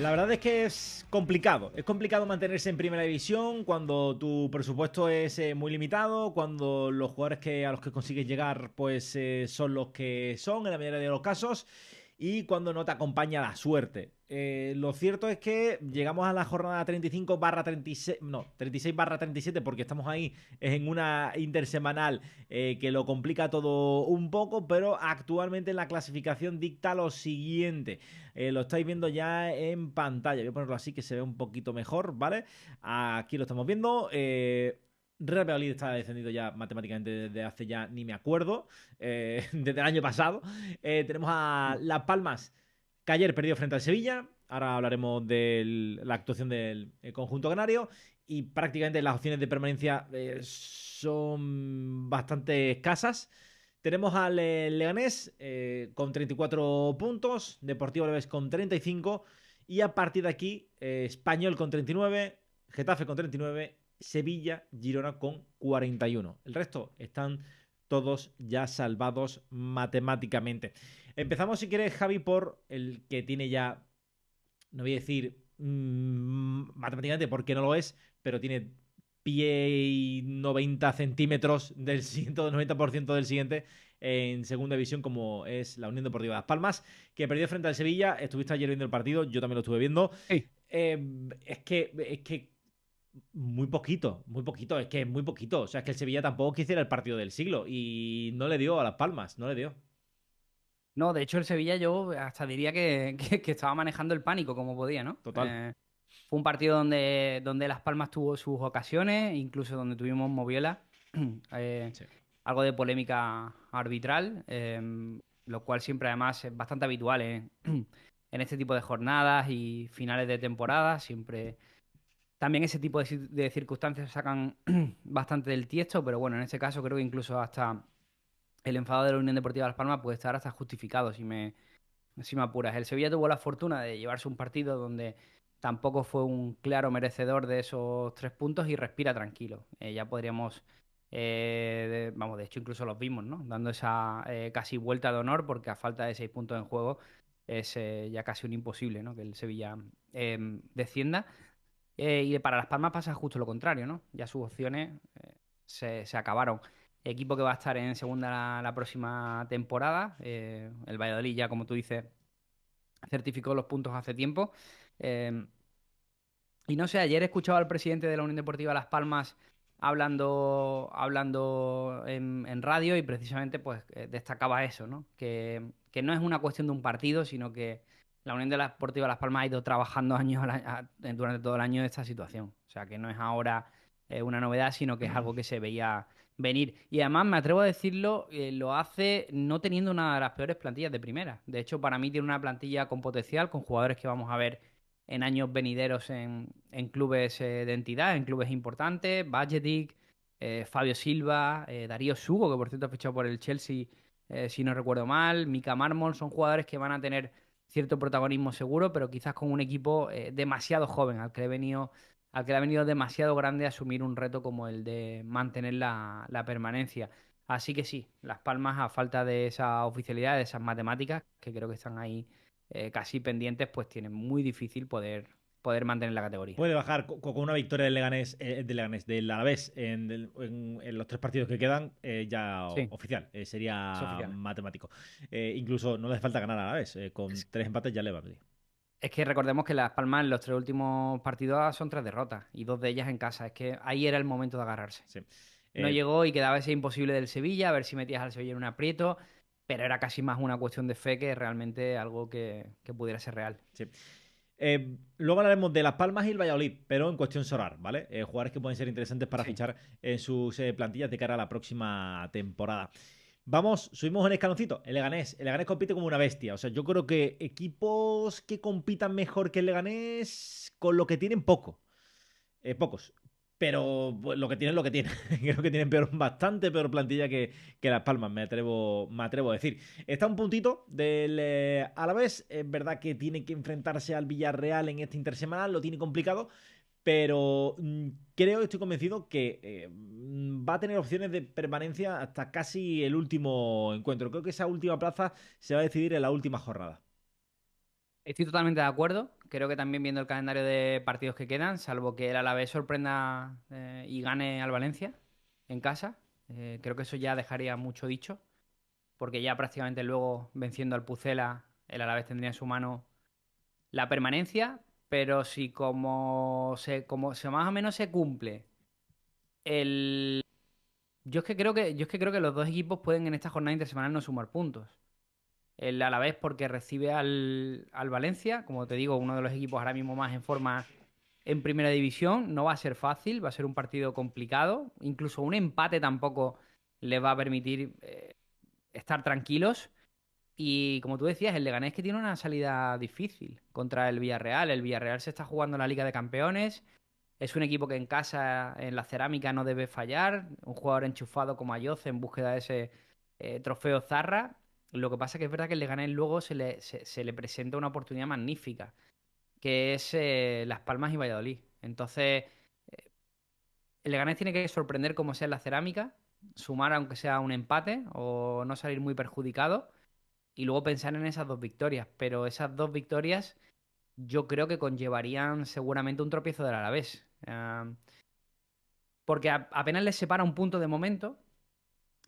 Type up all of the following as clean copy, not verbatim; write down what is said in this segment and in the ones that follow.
La verdad es que es complicado. Es complicado mantenerse en primera división cuando tu presupuesto es muy limitado, cuando los jugadores a los que consigues llegar pues son los que son en la mayoría de los casos y cuando no te acompaña la suerte. Lo cierto es que llegamos a la jornada 35/36, no, 36/37 porque estamos ahí en una intersemanal que lo complica todo un poco, pero actualmente la clasificación dicta lo siguiente. Lo estáis viendo ya en pantalla. Voy a ponerlo así que se ve un poquito mejor, ¿vale? Aquí lo estamos viendo. Real Valladolid está descendido ya matemáticamente desde hace ya ni me acuerdo, desde el año pasado. Tenemos a Las Palmas, que ayer perdió frente al Sevilla. Ahora hablaremos de la actuación del conjunto canario. Y prácticamente las opciones de permanencia son bastante escasas. Tenemos al Leganés con 34 puntos, Deportivo Alavés con 35 y a partir de aquí Español con 39, Getafe con 39, Sevilla, Girona con 41. El resto están todos ya salvados matemáticamente. Empezamos si quieres, Javi, por el que tiene ya, no voy a decir matemáticamente porque no lo es, pero tiene pie y 90 centímetros del 190% del siguiente en segunda división, como es la Unión Deportiva Las Palmas, que perdió frente al Sevilla. Estuviste ayer viendo el partido, yo también lo estuve viendo. Sí. Es que muy poquito, es que es muy poquito. O sea, es que el Sevilla tampoco quisiera el partido del siglo y no le dio a Las Palmas, no le dio. No, de hecho el Sevilla yo hasta diría que estaba manejando el pánico como podía, ¿no? Total. Fue un partido donde Las Palmas tuvo sus ocasiones, incluso donde tuvimos Moviola, eh, Sí. algo de polémica arbitral, lo cual siempre además es bastante habitual en este tipo de jornadas y finales de temporada. Siempre también ese tipo de circunstancias sacan bastante del tiesto, pero bueno, en este caso creo que incluso hasta el enfado de la Unión Deportiva Las Palmas puede estar hasta justificado si me apuras. El Sevilla tuvo la fortuna de llevarse un partido donde tampoco fue un claro merecedor de esos 3 puntos y respira tranquilo. Ya podríamos, vamos, de hecho incluso los vimos, ¿no? Dando esa casi vuelta de honor porque a falta de 6 puntos en juego es ya casi un imposible, ¿no? Que el Sevilla descienda. Y para Las Palmas pasa justo lo contrario, ¿no? Ya sus opciones se acabaron. Equipo que va a estar en segunda la próxima temporada. El Valladolid ya, como tú dices, certificó los puntos hace tiempo. Eh, y no sé, ayer he escuchado al presidente de la Unión Deportiva Las Palmas hablando en radio y precisamente pues destacaba eso, ¿no? Que no es una cuestión de un partido, sino que la Unión Deportiva Las Palmas ha ido trabajando durante todo el año esta situación. O sea, que no es ahora una novedad, sino que es algo que se veía venir. Y además, me atrevo a decirlo, lo hace no teniendo una de las peores plantillas de primera. De hecho, para mí tiene una plantilla con potencial, con jugadores que vamos a ver en años venideros en clubes de entidad, en clubes importantes, Bajetic, Fabio Silva, Darío Sugo, que por cierto ha fichado por el Chelsea, si no recuerdo mal, Mika Mármol, son jugadores que van a tener cierto protagonismo seguro, pero quizás con un equipo demasiado joven, al que le ha venido demasiado grande asumir un reto como el de mantener la permanencia. Así que sí, Las Palmas, a falta de esa oficialidad, de esas matemáticas, que creo que están ahí casi pendientes, pues tiene muy difícil poder mantener la categoría. Puede bajar con una victoria del Leganés, del Alavés en los tres partidos que quedan, ya Sí, oficial, es sería oficial. matemático. Incluso no le hace falta ganar a Alavés, con Es, tres empates ya le vale. es que recordemos que Las Palmas en los 3 últimos partidos son 3 derrotas y 2 de ellas en casa. Es que ahí era el momento de agarrarse. Sí. No Eh, llegó y quedaba ese imposible del Sevilla, a ver si metías al Sevilla en un aprieto, pero era casi más una cuestión de fe que realmente algo que pudiera ser real. sí. Luego hablaremos de Las Palmas y el Valladolid, pero en cuestión Solar, ¿vale? Jugadores que pueden ser interesantes para Sí. fichar en sus plantillas de cara a la próxima temporada. Vamos, subimos un escaloncito. El Leganés compite como una bestia. O sea, yo creo que equipos que compitan mejor que el Leganés, con lo que tienen pocos. Pero pues, lo que tienen, lo que tienen. Creo que tienen bastante peor plantilla que Las Palmas, me atrevo a decir. Está un puntito del Alavés. Es verdad que tiene que enfrentarse al Villarreal en este intersemanal, lo tiene complicado. Pero estoy convencido que va a tener opciones de permanencia hasta casi el último encuentro. Creo que esa última plaza se va a decidir en la última jornada. Estoy totalmente de acuerdo Creo que también viendo el calendario de partidos que quedan, salvo que el Alavés sorprenda y gane al Valencia en casa, creo que eso ya dejaría mucho dicho, porque ya prácticamente luego venciendo al Pucela, el Alavés tendría en su mano la permanencia, pero si como se más o menos se cumple el... Yo es que creo que los dos equipos pueden en esta jornada intersemanal no sumar puntos. El Alavés porque recibe al Valencia, como te digo, uno de los equipos ahora mismo más en forma en primera división. No va a ser fácil, va a ser un partido complicado. Incluso un empate tampoco les va a permitir estar tranquilos. Y como tú decías, el Leganés que tiene una salida difícil contra el Villarreal. El Villarreal se está jugando la Liga de Campeones. Es un equipo que en casa, en la cerámica, no debe fallar. Un jugador enchufado como Ayoce en búsqueda de ese trofeo Zarra. Lo que pasa que es verdad que el Leganés luego se le presenta una oportunidad magnífica, que es Las Palmas y Valladolid. Entonces, el Leganés tiene que sorprender como sea en la cerámica, sumar aunque sea un empate o no salir muy perjudicado y luego pensar en esas dos victorias. Pero esas dos victorias yo creo que conllevarían seguramente un tropiezo del Alavés. Porque apenas les separa un punto de momento.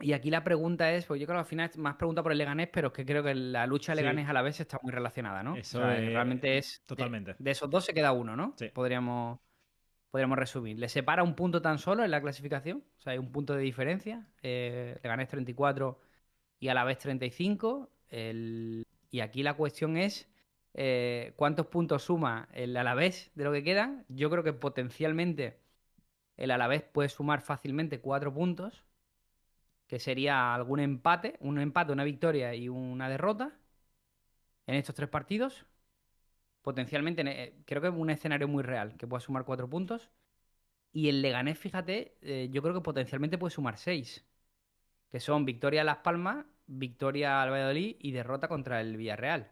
Y aquí la pregunta es, pues yo creo que al final es más pregunta por el Leganés, pero es que creo que la lucha Sí, Leganés a la vez está muy relacionada, ¿no? O eso sea, es realmente es totalmente. de esos dos se queda uno, ¿no? Sí. Podríamos resumir. Le separa un punto tan solo en la clasificación, o sea, hay un punto de diferencia. Leganés 34 y a la vez 35. Y aquí la cuestión es cuántos puntos suma el Alavés de lo que quedan. Yo creo que potencialmente el Alavés puede sumar fácilmente 4 puntos, que sería algún empate, un empate, una victoria y una derrota en estos 3 partidos. Potencialmente, creo que es un escenario muy real, que pueda sumar 4 puntos. Y el Leganés, fíjate, yo creo que potencialmente puede sumar 6, que son victoria a Las Palmas, victoria al Valladolid y derrota contra el Villarreal.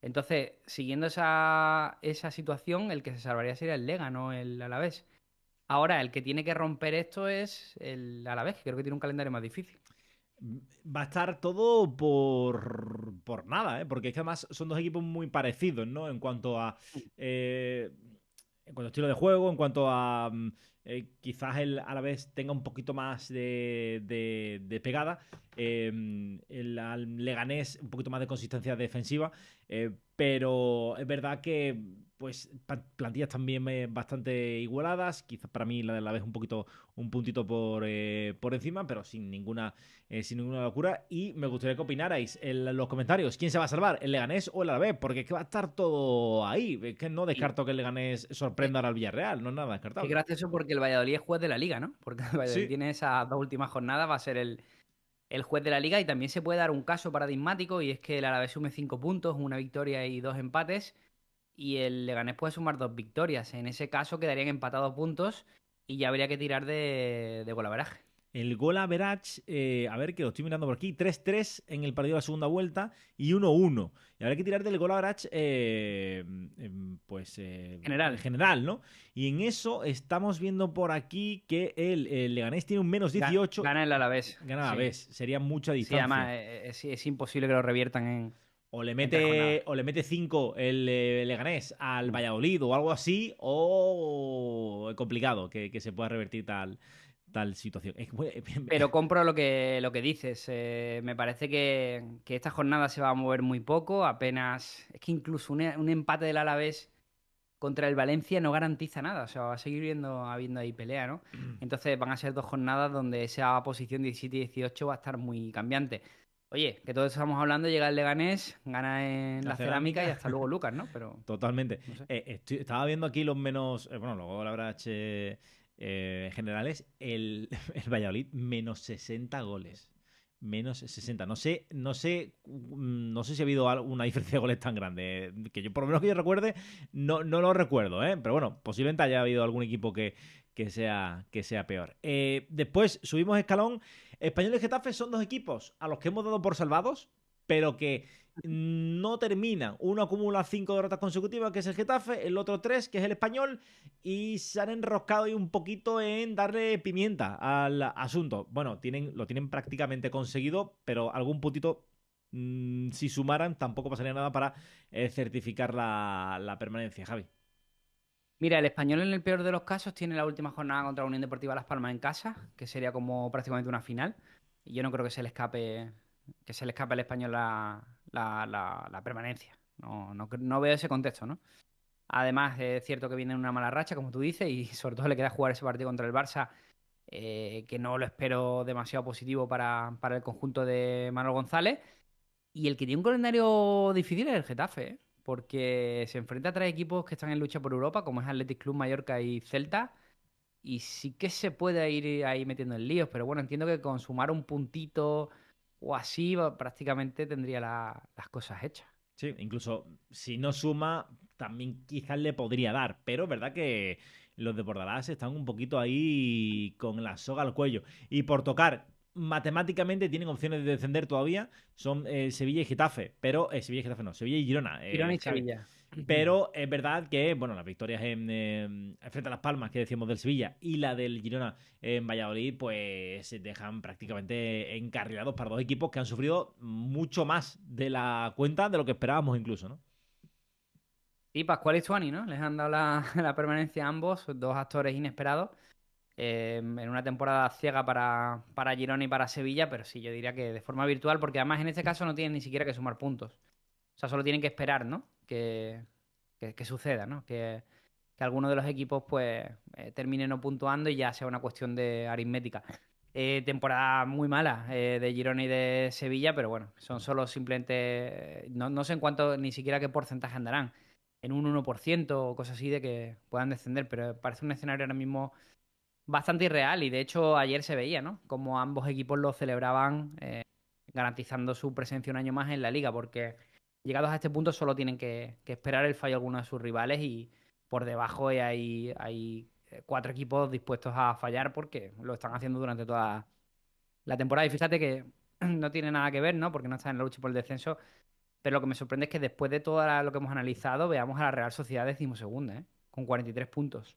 Entonces, siguiendo esa situación, el que se salvaría sería el Lega, no el Alavés. Ahora, el que tiene que romper esto es el Alavés, que creo que tiene un calendario más difícil. Va a estar todo por nada, ¿eh? Porque es que además son dos equipos muy parecidos, ¿no? Eh, en cuanto a estilo de juego, en cuanto a quizás el Alavés tenga un poquito más de pegada, el al Leganés un poquito más de consistencia defensiva, pero es verdad que pues plantillas también bastante igualadas, quizás para mí la del Alavés un puntito por encima, pero sin ninguna locura. Y me gustaría que opinarais en los comentarios quién se va a salvar, el Leganés o el Alavés, porque es que va a estar todo ahí. Es que no Y descarto que el Leganés qué, sorprenda al Villarreal, no es nada qué descartable. gracioso porque el Valladolid es juez de la liga, ¿no? Porque el Valladolid Sí, tiene esas 2 últimas jornadas, va a ser el juez de la liga y también se puede dar un caso paradigmático y es que el Alavés sume 5 puntos, una victoria y 2 empates y el Leganés puede sumar 2 victorias. En ese caso quedarían empatados puntos y ya habría que tirar de golaveraje. el gol average, a ver que lo estoy mirando por aquí, 3-3 en el partido de la segunda vuelta y 1-1. Y habrá que tirar del gol average, pues en General, general, ¿no? Y en eso estamos viendo por aquí que el Leganés tiene un menos 18, gana el Alavés, gana a la sí. vez, sería mucha Sí, además distancia. es imposible que lo reviertan O le en 3 jornadas. mete, o le mete 5 el Leganés al Valladolid o algo así, o es complicado que se pueda revertir tal situación. Pero compro lo que dices. Me parece que esta jornada se va a mover muy poco. Apenas. Es que incluso un empate del Alavés contra el Valencia no garantiza nada. O sea, va a seguir habiendo ahí pelea, ¿no? Entonces van a ser 2 jornadas donde esa posición 17 y 18 va a estar muy cambiante. Oye, que todos estamos hablando, llega el Leganés, gana en La la cerámica y cerámica. hasta luego Lucas, ¿no? Pero Totalmente. no sé. Estaba viendo aquí los menos. Bueno, luego la verdad, generales. El Valladolid, menos 60 goles. Menos 60. No sé si ha habido una diferencia de goles tan grande. Que yo, por lo menos que yo recuerde, no lo recuerdo, ¿eh? Pero bueno, posiblemente haya habido algún equipo que sea peor. Después subimos escalón. Español y Getafe son dos equipos a los que hemos dado por salvados, pero que no terminan. Uno acumula 5 derrotas consecutivas, que es el Getafe, el otro 3, que es el Español, y se han enroscado ahí un poquito en darle pimienta al asunto. Bueno, lo tienen prácticamente conseguido, pero algún puntito si sumaran, tampoco pasaría nada para certificar la permanencia, Javi. Mira, el Español en el peor de los casos tiene la última jornada contra la Unión Deportiva Las Palmas en casa, que sería como prácticamente una final. Y yo no creo que se le escape al Español la permanencia. No veo ese contexto, ¿no? Además, es cierto que viene en una mala racha, como tú dices, y sobre todo le queda jugar ese partido contra el Barça, que no lo espero demasiado positivo para el conjunto de Manuel González. Y el que tiene un calendario difícil es el Getafe, ¿eh? Porque se enfrenta a tres equipos que están en lucha por Europa, como es Athletic Club, Mallorca y Celta. Y sí que se puede ir ahí metiendo en líos, pero bueno, entiendo que con sumar un puntito o así, prácticamente tendría las cosas hechas. Sí, incluso si no suma, también quizás le podría dar, pero es verdad que los de Bordalás están un poquito ahí con la soga al cuello. Y por tocar, matemáticamente tienen opciones de descender todavía, son Sevilla y Getafe, pero Sevilla y Getafe no, Sevilla y Girona, Girona y Javi. Sevilla. Pero es verdad que, bueno, las victorias frente a Las Palmas, que decíamos del Sevilla, y la del Girona en Valladolid, pues se dejan prácticamente encarrilados para dos equipos que han sufrido mucho más de la cuenta de lo que esperábamos incluso, ¿no? Y Pascual y Stuani, ¿no? Les han dado la permanencia a ambos, dos actores inesperados, en una temporada ciega para Girona y para Sevilla, pero sí, yo diría que de forma virtual, porque además en este caso no tienen ni siquiera que sumar puntos. O sea, solo tienen que esperar, ¿no? Que suceda, ¿no? Que alguno de los equipos pues termine no puntuando y ya sea una cuestión de aritmética. Temporada muy mala de Girona y de Sevilla, pero bueno, son solo simplemente, no sé en cuánto, ni siquiera qué porcentaje andarán, en un 1% o cosas así de que puedan descender, pero parece un escenario ahora mismo bastante irreal y de hecho ayer se veía, ¿no? Como ambos equipos lo celebraban garantizando su presencia un año más en la liga, porque llegados a este punto solo tienen que esperar el fallo de alguno de sus rivales y por debajo hay cuatro equipos dispuestos a fallar porque lo están haciendo durante toda la temporada. Y fíjate que no tiene nada que ver, ¿no? Porque no está en la lucha por el descenso, pero lo que me sorprende es que después de todo lo que hemos analizado, veamos a la Real Sociedad decimosegunda, ¿eh? Con 43 puntos.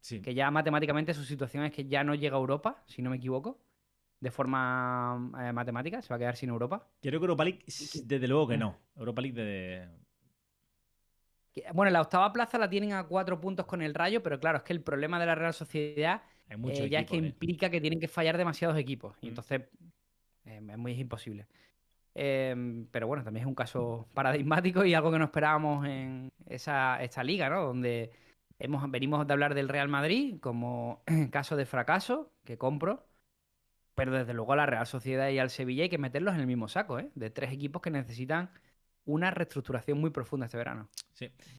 Sí. Que ya matemáticamente su situación es que ya no llega a Europa, si no me equivoco, de forma matemática, se va a quedar sin Europa. Creo que Europa League, Y que- desde luego que no. Europa League de... bueno, la octava plaza la tienen a 4 puntos con el Rayo, pero claro, es que el problema de la Real Sociedad Hay muchos ya es que equipos, ¿eh? implica que tienen que fallar demasiados equipos, y Mm. entonces es muy imposible. Pero bueno, también es un caso paradigmático y algo que no esperábamos en esta liga, ¿no? Donde venimos de hablar del Real Madrid como caso de fracaso, que compro. Pero desde luego a la Real Sociedad y al Sevilla hay que meterlos en el mismo saco, ¿eh? De tres equipos que necesitan una reestructuración muy profunda este verano. Sí.